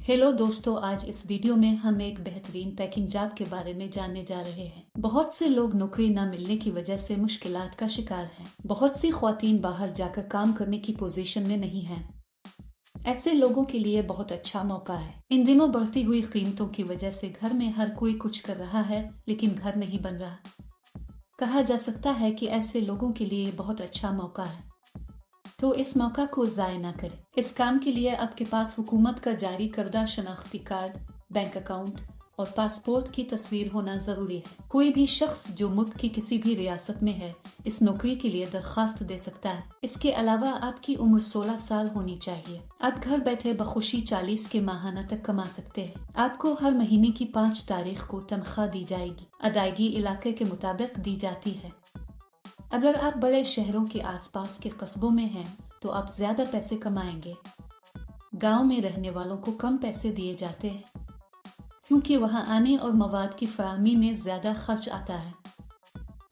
Hello दोस्तों, आज इस वीडियो में हम एक बेहतरीन पैकिंग जॉब के बारे में जानने जा रहे हैं। बहुत से लोग नौकरी न मिलने की वजह से मुश्किलात का शिकार हैं। बहुत सी ख्वातीन बाहर जाकर काम करने की पोजीशन में नहीं हैं। ऐसे लोगों के लिए बहुत अच्छा मौका है। इन दिनों बढ़ती हुई कीमतों की वजह से घर में हर कोई कुछ कर रहा है, लेकिन घर नहीं बन रहा। कहा जा सकता है कि ऐसे लोगों के लिए बहुत अच्छा मौका है, तो इस मौका को ज़ाया न करें। इस काम के लिए आपके पास हुकूमत का जारी करदा शनाख्ती कार्ड, बैंक अकाउंट और पासपोर्ट की तस्वीर होना ज़रूरी है। कोई भी शख्स जो मुल्क की किसी भी रियासत में है, इस नौकरी के लिए दरख्वास्त दे सकता है। इसके अलावा आपकी उम्र 16 साल होनी चाहिए। आप घर बैठे बखुशी 40 के माहाना तक कमा सकते हैं। आपको हर महीने की 5 तारीख को तनख्वाह दी जाएगी। अदायगी इलाके के मुताबिक दी जाती है। अगर आप बड़े शहरों के आसपास के कस्बों में हैं, तो आप ज्यादा पैसे कमाएंगे। गांव में रहने वालों को कम पैसे दिए जाते हैं, क्योंकि वहां आने और मवाद की फराहमी में ज्यादा खर्च आता है।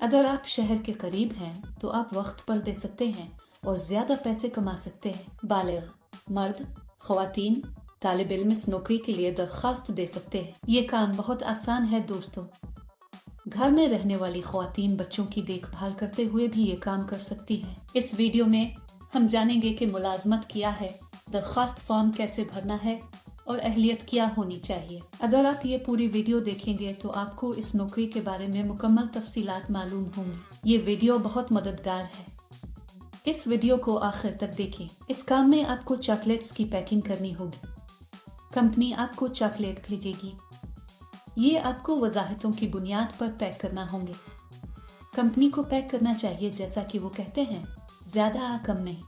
अगर आप शहर के करीब हैं, तो आप वक्त पर दे सकते हैं और ज्यादा पैसे कमा सकते हैं। बालिग, मर्द, ख्वातीन, तालिब इल्म इस नौकरी के लिए दरख्वास्त दे सकते हैं। ये काम बहुत आसान है दोस्तों। घर में रहने वाली ख्वातीन बच्चों की देखभाल करते हुए भी ये काम कर सकती हैं। इस वीडियो में हम जानेंगे कि मुलाजमत क्या है, दरख्वास्त फॉर्म कैसे भरना है और अहलियत क्या होनी चाहिए। अगर आप ये पूरी वीडियो देखेंगे तो आपको इस नौकरी के बारे में मुकम्मल तफसीलात मालूम होंगी। ये वीडियो बहुत मददगार है। इस वीडियो को आखिर तक देखें। इस काम में आपको चॉकलेट्स की पैकिंग करनी होगी। कंपनी आपको चॉकलेट भेजेगी। ये आपको वजाहतों की बुनियाद पर पैक करना होंगे। कंपनी को पैक करना चाहिए जैसा कि वो कहते हैं, ज्यादा कम नहीं।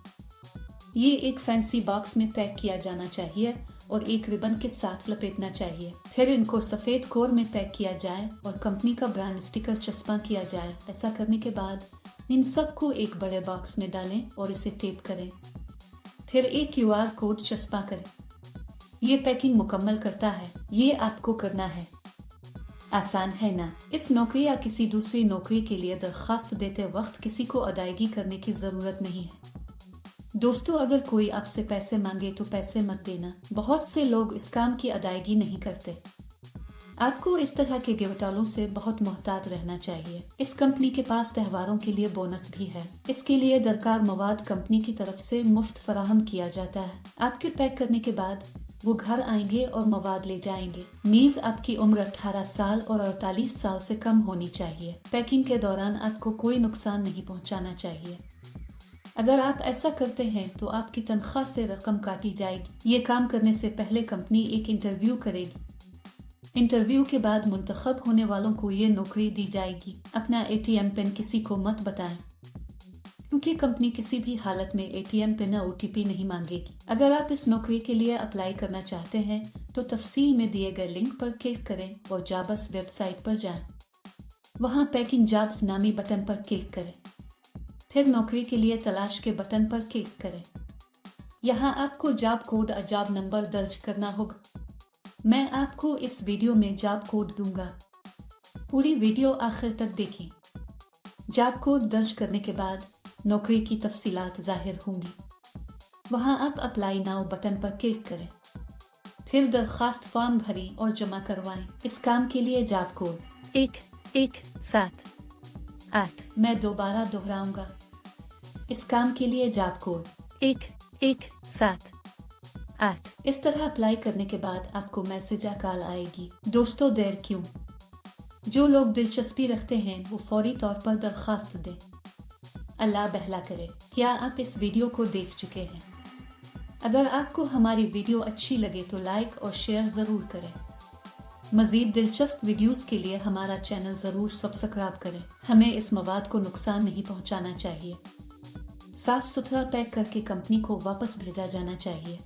ये एक फैंसी बॉक्स में पैक किया जाना चाहिए और एक रिबन के साथ लपेटना चाहिए। फिर इनको सफेद कोर में पैक किया जाए और कंपनी का ब्रांड स्टिकर चस्पा किया जाए। ऐसा करने के बाद इन सबको एक बड़े बॉक्स में डालें और इसे टेप करें। फिर एक QR कोड चस्पा करें। ये पैकिंग मुकम्मल करता है। ये आपको करना है। आसान है ना? इस नौकरी या किसी दूसरी नौकरी के लिए दरख्वास्त देते वक्त किसी को अदायगी करने की जरूरत नहीं है। दोस्तों, अगर कोई आपसे पैसे मांगे तो पैसे मत देना। बहुत से लोग इस काम की अदायगी नहीं करते। आपको इस तरह के गिवटालों से बहुत मोहतात रहना चाहिए। इस कंपनी के पास त्योहारों के लिए बोनस भी है। इसके लिए दरकार मवाद कंपनी की तरफ से मुफ्त फराहम किया जाता है। आपके पैक करने के बाद वो घर आएंगे और मवाद ले जाएंगे। मीज आपकी उम्र 18 साल और 48 साल से कम होनी चाहिए। पैकिंग के दौरान आपको कोई नुकसान नहीं पहुंचाना चाहिए। अगर आप ऐसा करते हैं तो आपकी तनख्वाह से रकम काटी जाएगी। ये काम करने से पहले कंपनी एक इंटरव्यू करेगी। इंटरव्यू के बाद मुंतखब होने वालों को ये नौकरी दी जाएगी। अपना ATM पिन किसी को मत बताएं, क्योंकि कंपनी किसी भी हालत में ATM पिन OTP नहीं मांगेगी। अगर आप इस नौकरी के लिए अप्लाई करना चाहते हैं तो तफसील में दिए गए लिंक पर क्लिक करें और जॉब्स वेबसाइट पर जाएं। वहां पैकिंग जॉब्स नामी बटन पर क्लिक करें। फिर नौकरी के लिए तलाश के बटन पर क्लिक करें। यहाँ आपको जॉब कोड और जॉब नंबर दर्ज करना होगा। मैं आपको इस वीडियो में जॉब कोड दूंगा। पूरी वीडियो आखिर तक देखें। जॉब कोड दर्ज करने के बाद नौकरी की तफसीलात जाहिर होंगी। वहां आप अप्लाई नाउ बटन पर क्लिक करें। फिर दरख्वास्त फॉर्म भरें और जमा करवाएं। इस काम के लिए जॉब कोड 1178। मैं दोबारा दोहराऊंगा। इस काम के लिए जॉब कोड 1178। इस तरह अप्लाई करने के बाद आपको मैसेज या कॉल आएगी। दोस्तों, देर क्यों? जो लोग दिलचस्पी रखते हैं वो फौरी तौर पर दरख्वास्त दें। अल्लाह बहला करे। क्या आप इस वीडियो को देख चुके हैं? अगर आपको हमारी वीडियो अच्छी लगे तो लाइक और शेयर जरूर करें। मजीद दिलचस्प वीडियोस के लिए हमारा चैनल जरूर सब्सक्राइब करें। हमें इस मवाद को नुकसान नहीं पहुंचाना चाहिए। साफ सुथरा पैक करके कंपनी को वापस भेजा जाना चाहिए।